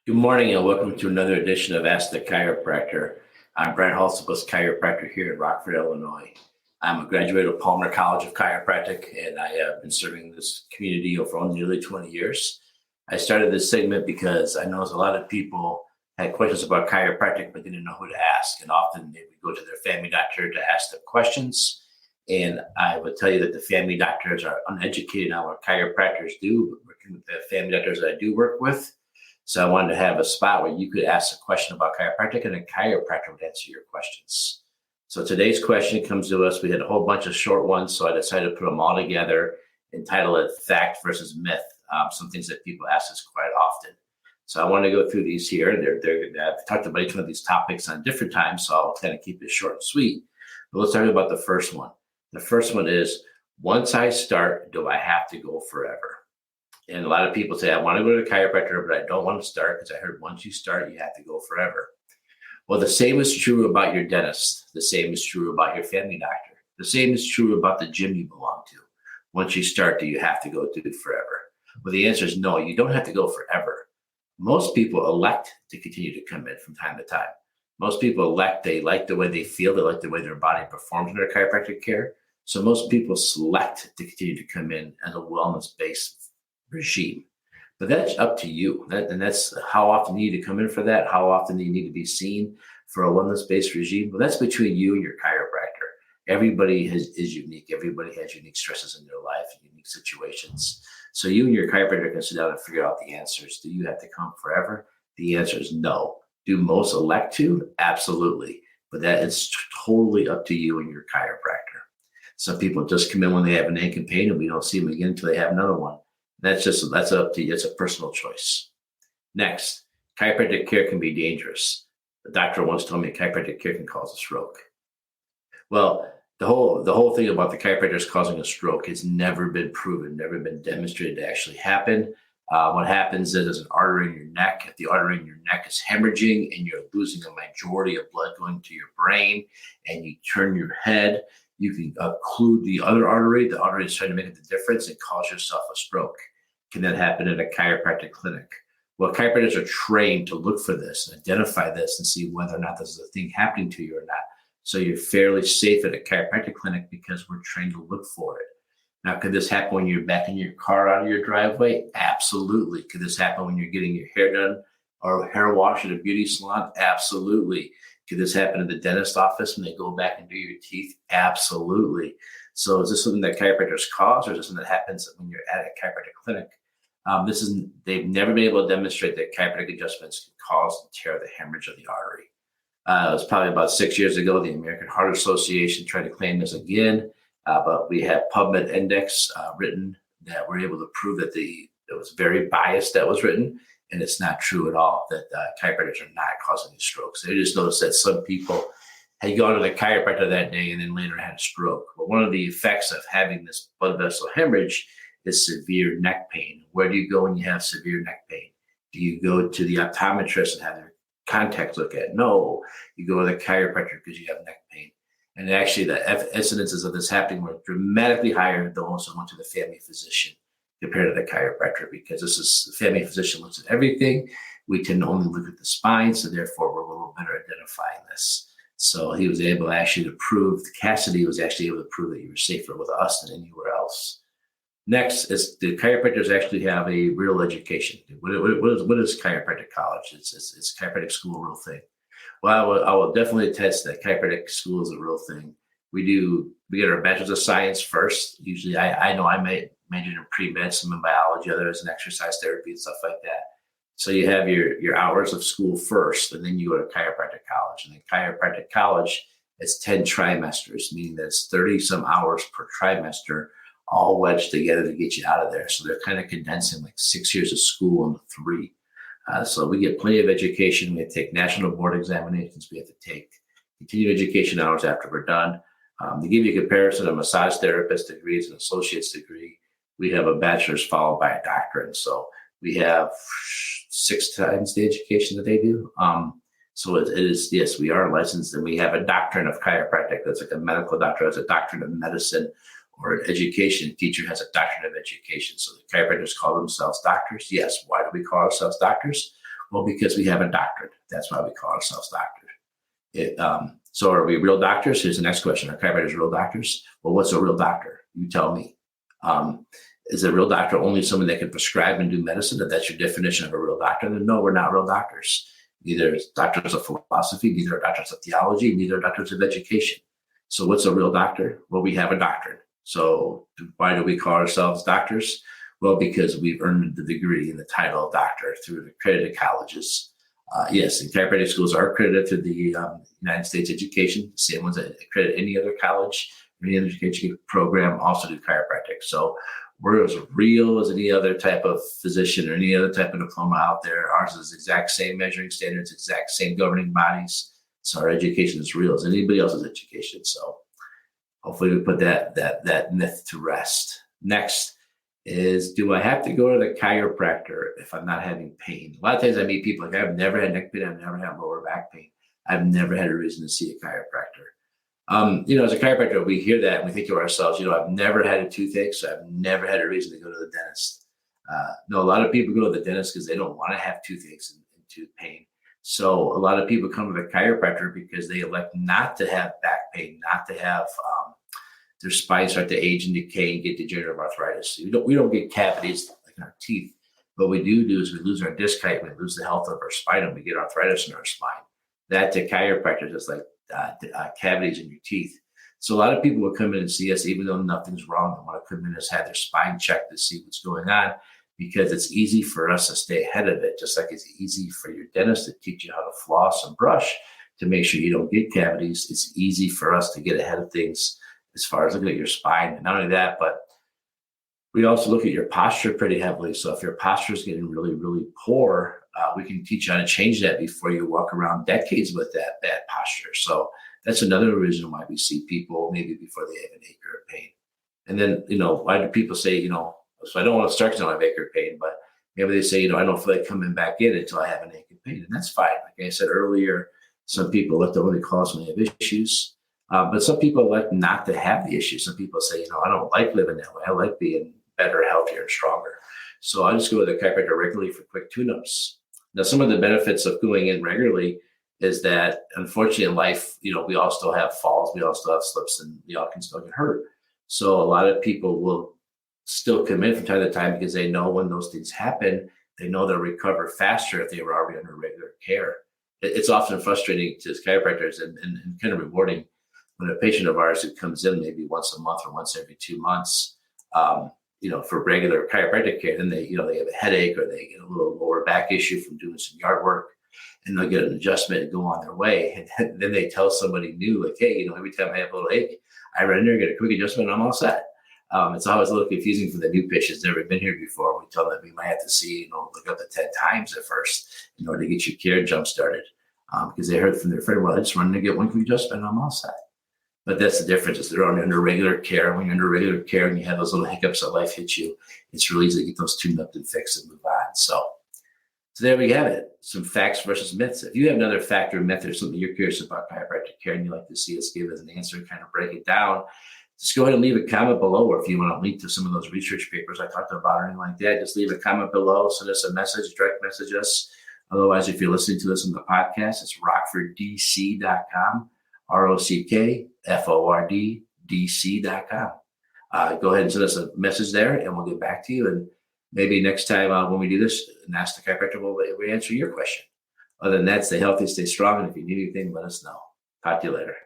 Good morning and welcome to another edition of Ask the Chiropractor. I'm Brad Halsabus, chiropractor here in Rockford, Illinois. I'm a graduate of Palmer College of Chiropractic, and I have been serving this community for nearly 20 years. I started this segment because I know a lot of people had questions about chiropractic but didn't know who to ask, and often they would go to their family doctor to ask them questions. And I would tell you that the family doctors are uneducated on what chiropractors do, working with the family doctors that I do work with. So I wanted to have a spot where you could ask a question about chiropractic and a chiropractor would answer your questions. So today's question comes to us. We had a whole bunch of short ones, so I decided to put them all together and title it Fact versus Myth, some things that people ask us quite often. So I want to go through these here. I've talked about each one of these topics on different times, so I'll kind of keep it short and sweet. But let's talk about the first one. The first one is, once I start, do I have to go forever? And a lot of people say, I want to go to the chiropractor, but I don't want to start because I heard once you start, you have to go forever. Well, the same is true about your dentist. The same is true about your family doctor. The same is true about the gym you belong to. Once you start, do you have to go to forever? Well, the answer is no, you don't have to go forever. Most people elect to continue to come in from time to time. Most people elect, they like the way they feel, they like the way their body performs in their chiropractic care. So most people select to continue to come in as a wellness-based regime. But that's up to you. And that's how often you need to come in for that. How often do you need to be seen for a wellness-based regime? Well, that's between you and your chiropractor. Everybody is unique. Everybody has unique stresses in their life, unique situations. So you and your chiropractor can sit down and figure out the answers. Do you have to come forever? The answer is no. Do most elect to? Absolutely. But that is totally up to you and your chiropractor. Some people just come in when they have an ache and pain, and we don't see them again until they have another one. That's up to you. It's a personal choice. Next, chiropractic care can be dangerous. The doctor once told me chiropractic care can cause a stroke. Well, the whole thing about the chiropractors causing a stroke has never been proven, never been demonstrated to actually happen. What happens is there's an artery in your neck. If the artery in your neck is hemorrhaging and you're losing a majority of blood going to your brain, and you turn your head, you can occlude the other artery. The artery is trying to make the difference and cause yourself a stroke. Can that happen in a chiropractic clinic? Well, chiropractors are trained to look for this, and identify this, and see whether or not this is a thing happening to you or not. So you're fairly safe at a chiropractic clinic because we're trained to look for it. Now, could this happen when you're backing your car out of your driveway? Absolutely. Could this happen when you're getting your hair done or hair wash at a beauty salon? Absolutely. Could this happen in the dentist office when they go back and do your teeth? Absolutely. So is this something that chiropractors cause, or is this something that happens when you're at a chiropractic clinic? They've never been able to demonstrate that chiropractic adjustments can cause and tear the hemorrhage of the artery. It was probably about 6 years ago, the American Heart Association tried to claim this again, but we have PubMed index written that we're able to prove that it was very biased that was written, and it's not true at all that chiropractors are not causing these strokes. They just noticed that some people had gone to the chiropractor that day and then later had a stroke. But one of the effects of having this blood vessel hemorrhage is severe neck pain. Where do you go when you have severe neck pain? Do you go to the optometrist and have their contacts looked at? No, you go to the chiropractor because you have neck pain. And actually, the incidences of this happening were dramatically higher than those who went to the family physician compared to the chiropractor, because the family physician looks at everything. We tend to only look at the spine, so therefore we're a little better identifying this. So he was able actually to prove, Cassidy was actually able to prove that you were safer with us than anywhere else. Next is, the chiropractors actually have a real education. What is chiropractic college? It's chiropractic school a real thing? Well, I will definitely attest that chiropractic school is a real thing. We get our bachelor's of science first. Usually, I know I majored in pre-med, some in biology, others in exercise therapy and stuff like that. So you have your hours of school first, and then you go to chiropractic college. And then chiropractic college is 10 trimesters, meaning that's 30 some hours per trimester, all wedged together to get you out of there. So they're kind of condensing like 6 years of school into 3. So we get plenty of education. We have to take national board examinations. We have to take continued education hours after we're done. To give you a comparison, a massage therapist degree is an associate's degree. We have a bachelor's followed by a doctorate. So we have 6 times the education that they do. So it is, yes, we are licensed, and we have a doctrine of chiropractic. That's like a medical doctor has a doctrine of medicine, or an education teacher has a doctrine of education. So the chiropractors call themselves doctors. Yes. Why do we call ourselves doctors? Well, because we have a doctorate. That's why we call ourselves doctors. So are we real doctors? Here's the next question. Are chiropractors real doctors? Well, what's a real doctor? You tell me. Is a real doctor only someone that can prescribe and do medicine? If that's your definition of a real doctor, then no, we're not real doctors. Neither doctors of philosophy, neither are doctors of theology, neither are doctors of education. So what's a real doctor? Well, we have a doctorate. So why do we call ourselves doctors? Well, because we've earned the degree and the title of doctor through accredited colleges. Yes, and chiropractic schools are accredited through the United States Education, the same ones that accredit any other college, any other education program, also do chiropractic. So we're as real as any other type of physician or any other type of diploma out there. Ours is exact same measuring standards, exact same governing bodies. So our education is real as anybody else's education. So hopefully we put that myth to rest. Next is, do I have to go to the chiropractor if I'm not having pain? A lot of times I meet people like, I've never had neck pain, I've never had lower back pain. I've never had a reason to see a chiropractor. As a chiropractor, we hear that and we think to ourselves, I've never had a toothache, so I've never had a reason to go to the dentist. No, a lot of people go to the dentist because they don't want to have toothaches and tooth pain. So a lot of people come to the chiropractor because they elect not to have back pain, not to have their spine start to age and decay and get degenerative arthritis. We don't get cavities like in our teeth. What we do is we lose our disc height, we lose the health of our spine, and we get arthritis in our spine. That to chiropractors is like cavities in your teeth. So a lot of people will come in and see us even though nothing's wrong. They want to come in and just have their spine checked to see what's going on, because it's easy for us to stay ahead of it, just like it's easy for your dentist to teach you how to floss and brush to make sure you don't get cavities. It's easy for us to get ahead of things as far as looking at your spine. And not only that, but we also look at your posture pretty heavily. So if your posture is getting really, really poor, we can teach you how to change that before you walk around decades with that bad posture. So that's another reason why we see people maybe before they have an ache or a pain. And then, why do people say, so I don't want to start because I have ache or pain, but maybe they say, I don't feel like coming back in until I have an ache and pain. And that's fine. Like I said earlier, some people let the only cause when they have issues. But some people like not to have the issue. Some people say, I don't like living that way. I like being better, healthier, and stronger. So I just go to the chiropractor regularly for quick tune-ups. Now, some of the benefits of going in regularly is that, unfortunately, in life, we all still have falls, we all still have slips, and we all can still get hurt. So a lot of people will still come in from time to time because they know when those things happen, they know they'll recover faster if they were already under regular care. It's often frustrating to chiropractors and kind of rewarding when a patient of ours who comes in maybe once a month or once every 2 months, for regular chiropractic care, then they have a headache or they get a little lower back issue from doing some yard work, and they'll get an adjustment and go on their way. And then they tell somebody new, like, hey, every time I have a little ache, I run in there, get a quick adjustment, and I'm all set. It's always a little confusing for the new patients never been here before. We tell them we might have to see, look up to 10 times at first in order to get your care jump started, because they heard from their friend, well, I just run in to get one quick adjustment, and I'm all set. But that's the difference, is they're under regular care. When you're under regular care and you have those little hiccups that life hits you, it's really easy to get those tuned up and fixed and move on. So there we have it. Some facts versus myths. If you have another fact or myth or something you're curious about chiropractic care and you'd like to see us give as an answer and kind of break it down, just go ahead and leave a comment below. Or if you want to link to some of those research papers I talked about or anything like that, just leave a comment below, send us a message, direct message us. Otherwise, if you're listening to this on the podcast, it's rockforddc.com. rockforddc.com. Go ahead and send us a message there and we'll get back to you. And maybe next time when we do this and ask the chiropractor, we'll answer your question. Other than that, stay healthy, stay strong. And if you need anything, let us know. Talk to you later.